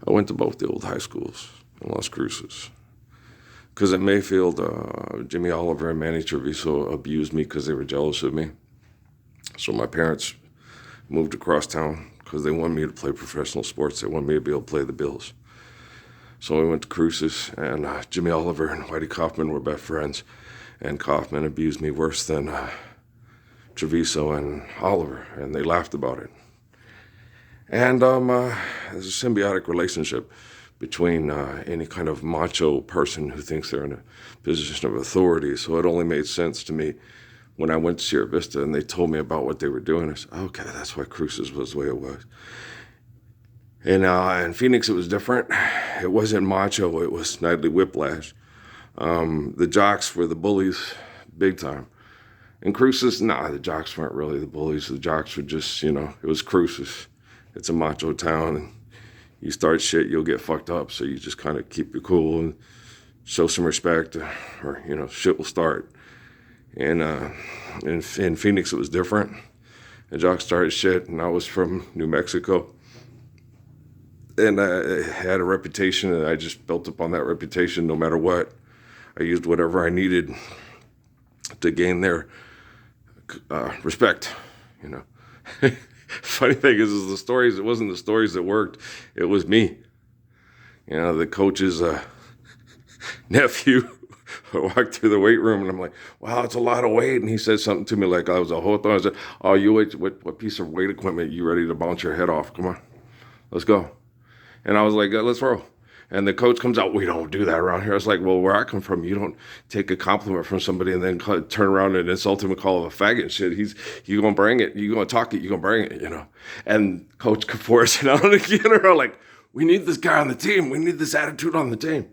I went to both the old high schools in Las Cruces. Because at Mayfield, Jimmy Oliver and Manny Treviso abused me because they were jealous of me. So my parents moved across town because they wanted me to play professional sports. They wanted me to be able to play the Bills. So we went to Cruces, and Jimmy Oliver and Whitey Kaufman were best friends. And Kaufman abused me worse than Treviso and Oliver, and they laughed about it. And there's a symbiotic relationship between any kind of macho person who thinks they're in a position of authority. So it only made sense to me when I went to Sierra Vista and they told me about what they were doing. I said, okay, that's why Cruces was the way it was. And in Phoenix, it was different. It wasn't macho. It was Snidely Whiplash. The jocks were the bullies, big time. In Cruces, the jocks weren't really the bullies. The jocks were just, it was Cruces. It's a macho town, and you start shit, you'll get fucked up. So you just kind of keep it cool and show some respect, or shit will start. And in Phoenix, it was different. The jocks started shit, and I was from New Mexico. And I had a reputation, and I just built upon that reputation no matter what. I used whatever I needed to gain their respect, Funny thing is the stories, it wasn't the stories that worked, it was me. The coach's nephew walked through the weight room, and I'm like, wow, it's a lot of weight. And he said something to me like I was a hoto. I said, oh, what piece of weight equipment, you ready to bounce your head off? Come on, let's go. And I was like, let's roll. And the coach comes out, we don't do that around here. I was like, well, where I come from, you don't take a compliment from somebody and then turn around and insult him and call him a faggot and shit. You going to bring it. You going to talk it. You going to bring it, And Coach Kapoor and on again are like, we need this guy on the team. We need this attitude on the team.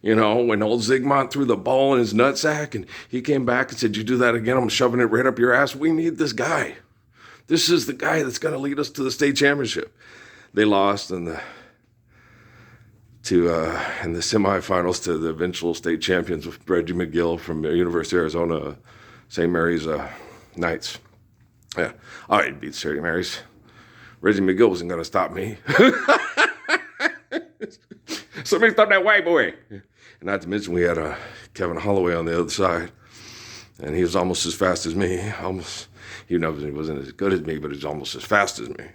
When old Zygmunt threw the ball in his nutsack and he came back and said, you do that again, I'm shoving it right up your ass. We need this guy. This is the guy that's going to lead us to the state championship. They lost in the semifinals to the eventual state champions with Reggie McGill from University of Arizona, St. Mary's Knights. Yeah, all right, beat St. Mary's. Reggie McGill wasn't going to stop me. Somebody stop that white boy. And not to mention we had Kevin Holloway on the other side, and he was almost as fast as me. He wasn't as good as me, but he was almost as fast as me.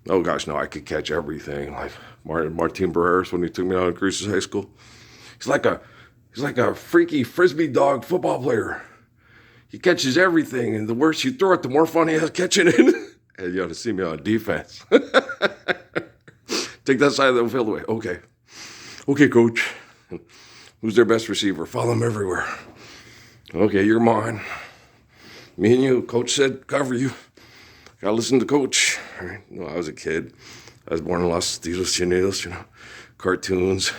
Oh gosh, no, I could catch everything. Like Martin Barreras when he took me out of Cruces High School. He's like a freaky frisbee dog football player. He catches everything, and the worse you throw it, the more fun he has catching it. And you ought to see me on defense. Take that side of the field away. Okay, coach. Who's their best receiver? Follow him everywhere. Okay, you're mine. Me and you. Coach said cover you. Gotta listen to coach. All right. I was a kid. I was born in Los Unidos, cartoons,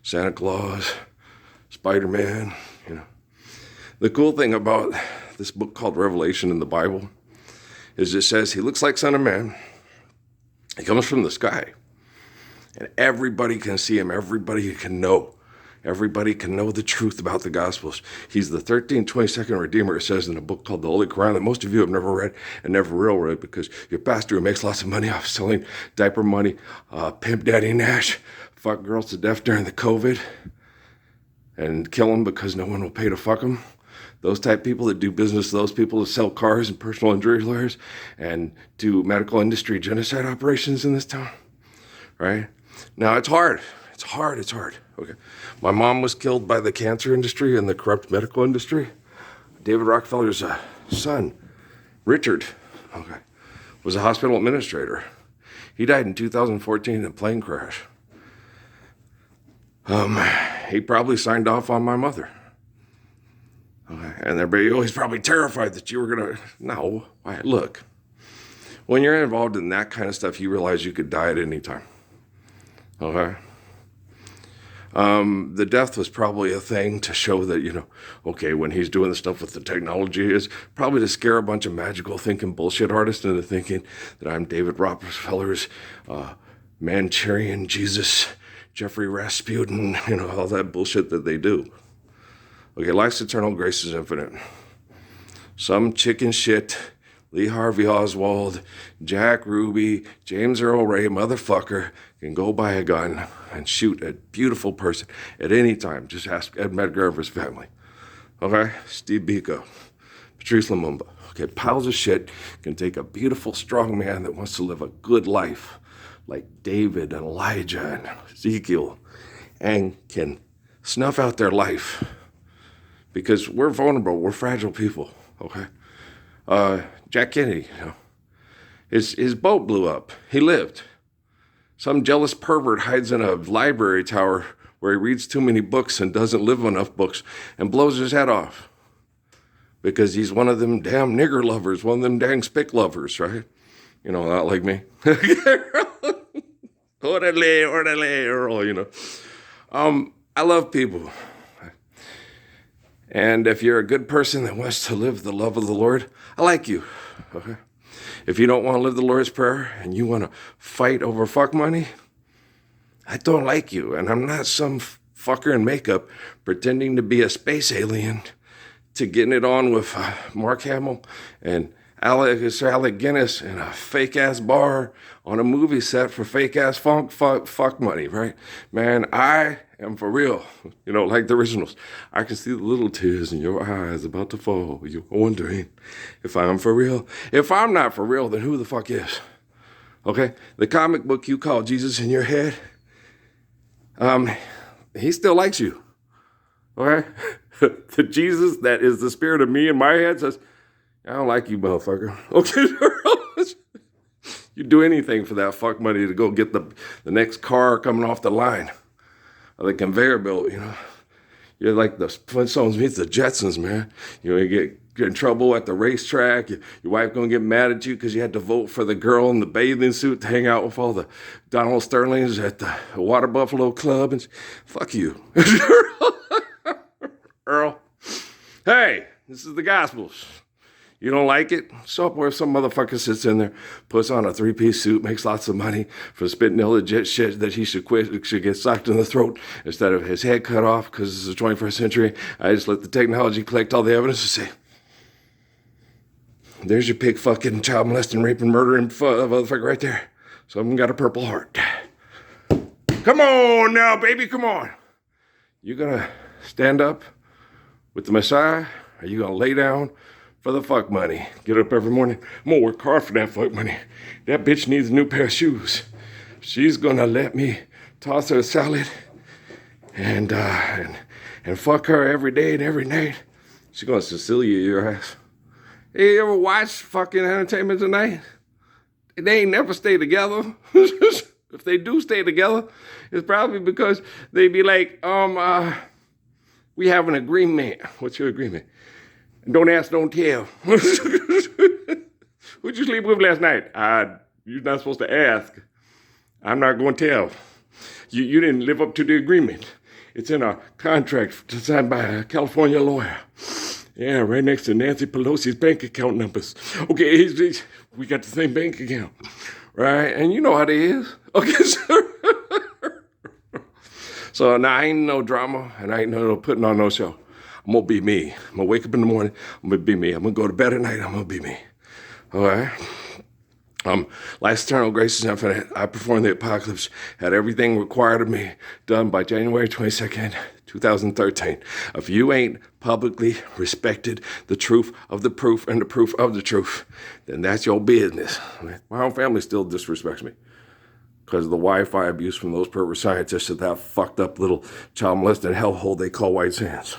Santa Claus, Spider-Man, The cool thing about this book called Revelation in the Bible is it says he looks like Son of Man. He comes from the sky. And everybody can see him. Everybody can know. Everybody can know the truth about the Gospels. He's the 1322nd Redeemer, it says in a book called the Holy Quran that most of you have never read and never will read because your pastor who makes lots of money off selling diaper money, pimp daddy Nash, fuck girls to death during the COVID, and kill them because no one will pay to fuck them. Those type people that do business, those people that sell cars and personal injury lawyers and do medical industry genocide operations in this town, right? Now, it's hard. It's hard. Okay. My mom was killed by the cancer industry and the corrupt medical industry. David Rockefeller's son, Richard, was a hospital administrator. He died in 2014 in a plane crash. He probably signed off on my mother. Okay. And everybody, he's probably terrified that you were going to... No. Look, when you're involved in that kind of stuff, you realize you could die at any time. Okay? The death was probably a thing to show that, when he's doing the stuff with the technology, is probably to scare a bunch of magical thinking bullshit artists into thinking that I'm David Rockefeller's Manchurian Jesus, Jeffrey Rasputin, all that bullshit that they do. Okay, life's eternal, grace is infinite. Some chicken shit Lee Harvey Oswald, Jack Ruby, James Earl Ray, motherfucker, can go buy a gun and shoot a beautiful person at any time. Just ask Ed Medgar of his family. Okay? Steve Biko, Patrice Lumumba. Okay, piles of shit can take a beautiful, strong man that wants to live a good life, like David and Elijah and Ezekiel, and can snuff out their life. Because we're vulnerable, we're fragile people, okay? Jack Kennedy, his boat blew up. He lived. Some jealous pervert hides in a library tower where he reads too many books and doesn't live enough books and blows his head off. Because he's one of them damn nigger lovers, one of them dang spick lovers, right? Not like me. Orderly, Earl, I love people. And if you're a good person that wants to live the love of the Lord, I like you, okay? If you don't want to live the Lord's Prayer and you want to fight over fuck money, I don't like you. And I'm not some fucker in makeup pretending to be a space alien to getting it on with Mark Hamill and Sir Alec Guinness in a fake-ass bar on a movie set for fake-ass fuck money, right? Man, I am for real, like the originals. I can see the little tears in your eyes about to fall. You're wondering if I'm for real. If I'm not for real, then who the fuck is? Okay? The comic book you call Jesus in your head, he still likes you, okay? The Jesus that is the spirit of me in my head says, I don't like you, motherfucker. Okay, you do anything for that fuck money to go get the next car coming off the line, or the conveyor belt, You're like the Flintstones meets the Jetsons, man. You get in trouble at the racetrack. Your wife gonna get mad at you because you had to vote for the girl in the bathing suit to hang out with all the Donald Sterlings at the Water Buffalo Club. And fuck you. Earl. Hey, this is the Gospels. You don't like it? So where some motherfucker sits in there, puts on a 3-piece suit, makes lots of money for spitting illegit shit that he should quit, should get socked in the throat instead of his head cut off because this is the 21st century. I just let the technology collect all the evidence and say, there's your pig fucking, child molesting, raping, murdering motherfucker right there. Someone got a purple heart. Come on now, baby, come on. You gonna stand up with the Messiah? Or are you gonna lay down for the fuck money? Get up every morning. I'm gonna work hard for that fuck money. That bitch needs a new pair of shoes. She's gonna let me toss her a salad and fuck her every day and every night. She's gonna Cecilia your ass. Hey, you ever watch fucking Entertainment Tonight? They ain't never stay together. If they do stay together, it's probably because they be like, we have an agreement. What's your agreement? Don't ask, don't tell. Who'd you sleep with last night? You're not supposed to ask. I'm not going to tell. You didn't live up to the agreement. It's in a contract signed by a California lawyer. Yeah, right next to Nancy Pelosi's bank account numbers. Okay, we got the same bank account, right? And you know how they is. Okay, sir. So now I ain't no drama, and I ain't no putting on no show. I'm gonna be me. I'm gonna wake up in the morning, I'm gonna be me. I'm gonna go to bed at night, I'm gonna be me. All right? Life's eternal, grace is infinite. I performed the apocalypse, had everything required of me done by January 22nd, 2013. If you ain't publicly respected the truth of the proof and the proof of the truth, then that's your business. My own family still disrespects me because of the Wi-Fi abuse from those pervert scientists at that fucked up little child molesting hellhole they call White Sands.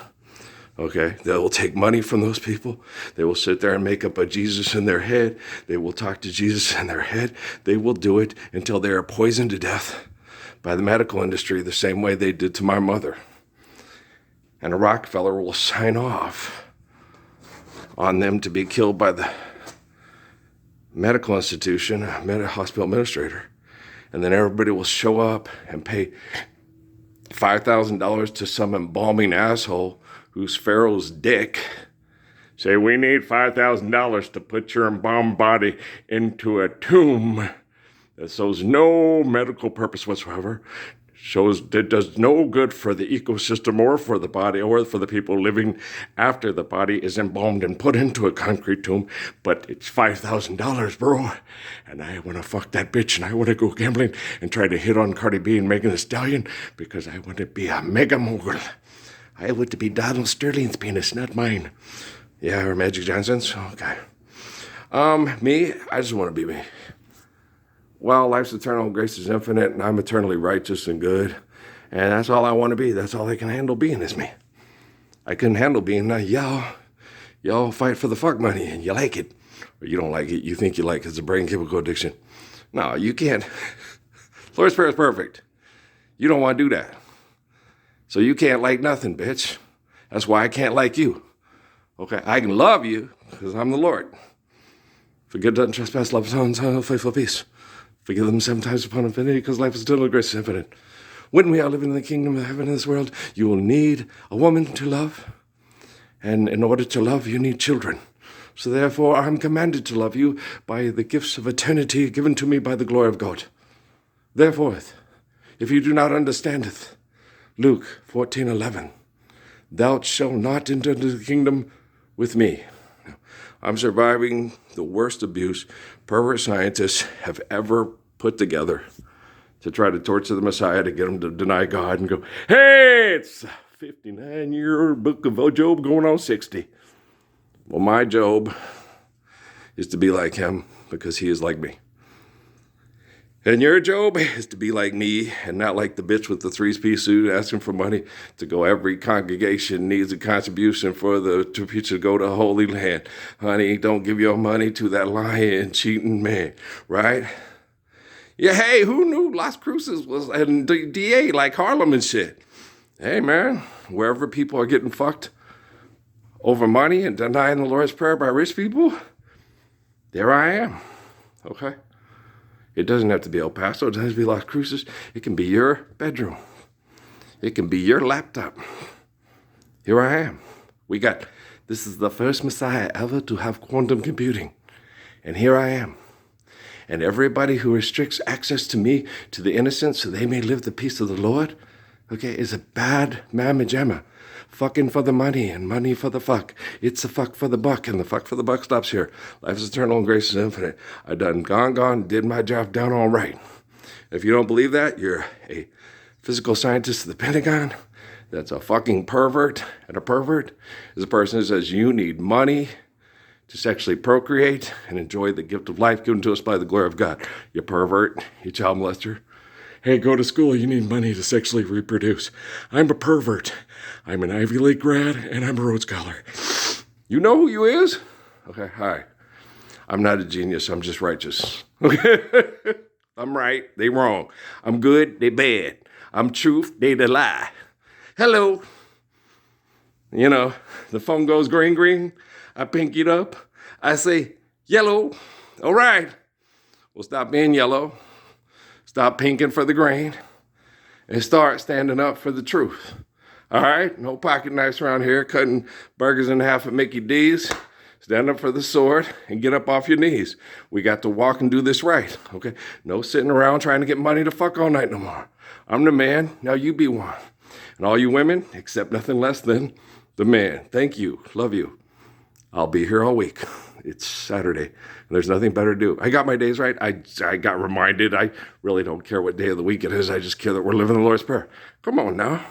Okay, they will take money from those people. They will sit there and make up a Jesus in their head. They will talk to Jesus in their head. They will do it until they are poisoned to death by the medical industry the same way they did to my mother. And a Rockefeller will sign off on them to be killed by the medical institution, hospital administrator. And then everybody will show up and pay $5,000 to some embalming asshole who's Pharaoh's dick. Say, we need $5,000 to put your embalmed body into a tomb that serves no medical purpose whatsoever. shows it does no good for the ecosystem or for the body or for the people living after the body is embalmed and put into a concrete tomb. But it's $5,000, bro. And I want to fuck that bitch, and I want to go gambling and try to hit on Cardi B and Megan Thee Stallion because I want to be a mega mogul. I want to be Donald Sterling's penis, not mine. Yeah, or Magic Johnson's. Okay. Me, I just want to be me. Well, life's eternal, grace is infinite, and I'm eternally righteous and good. And that's all I want to be. That's all I can handle being is me. I couldn't handle being y'all fight for the fuck money and you like it. Or you don't like it, you think you like it. It's a brain chemical addiction. No, you can't. Lord's Prayer is perfect. You don't want to do that. So you can't like nothing, bitch. That's why I can't like you. Okay, I can love you because I'm the Lord. Forgive, doesn't trespass, love, son, faithful peace. Forgive them 7 times upon infinity, because life is eternal, grace is infinite. When we are living in the kingdom of heaven in this world, you will need a woman to love. And in order to love, you need children. So therefore, I'm commanded to love you by the gifts of eternity given to me by the glory of God. Therefore, if you do not understand it, Luke 14:11, thou shalt not enter into the kingdom with me. I'm surviving the worst abuse pervert scientists have ever put together to try to torture the Messiah to get him to deny God and go, hey, it's a 59-year-old book of Job going on 60. Well, my Job is to be like him because he is like me. And your Job is to be like me and not like the bitch with the 3-piece suit asking for money to go. Every congregation needs a contribution for the preacher to go to Holy Land. Honey, don't give your money to that lying, cheating man, right? Yeah, hey, who knew Las Cruces was and DA like Harlem and shit? Hey, man, wherever people are getting fucked over money and denying the Lord's Prayer by rich people, there I am, okay? It doesn't have to be El Paso. It doesn't have to be Las Cruces. It can be your bedroom. It can be your laptop. Here I am. This is the first Messiah ever to have quantum computing. And here I am. And everybody who restricts access to me, to the innocent, so they may live the peace of the Lord, okay, is a bad mamma jamma. Fucking for the money and money for the fuck. It's a fuck for the buck, and the fuck for the buck stops here. Life is eternal and grace is infinite. I done gone, did my job down all right. If you don't believe that, you're a physical scientist at the Pentagon. That's a fucking pervert. And a pervert is a person who says you need money to sexually procreate and enjoy the gift of life given to us by the glory of God. You pervert, you child molester. Hey, go to school, you need money to sexually reproduce. I'm a pervert. I'm an Ivy League grad, and I'm a Rhodes Scholar. You know who you is? Okay, hi. I'm not a genius, I'm just righteous. Okay? I'm right, they wrong. I'm good, they bad. I'm truth, they the lie. Hello. You know, the phone goes green. I pinky it up. I say, yellow. All right. Well, stop being yellow. Stop pinking for the grain and start standing up for the truth. All right? No pocket knives around here, cutting burgers in half at Mickey D's. Stand up for the sword and get up off your knees. We got to walk and do this right, okay? No sitting around trying to get money to fuck all night no more. I'm the man, now you be one. And all you women, accept nothing less than the man. Thank you, love you. I'll be here all week. It's Saturday, and there's nothing better to do. I got my days right. I got reminded. I really don't care what day of the week it is. I just care that we're living the Lord's Prayer. Come on now.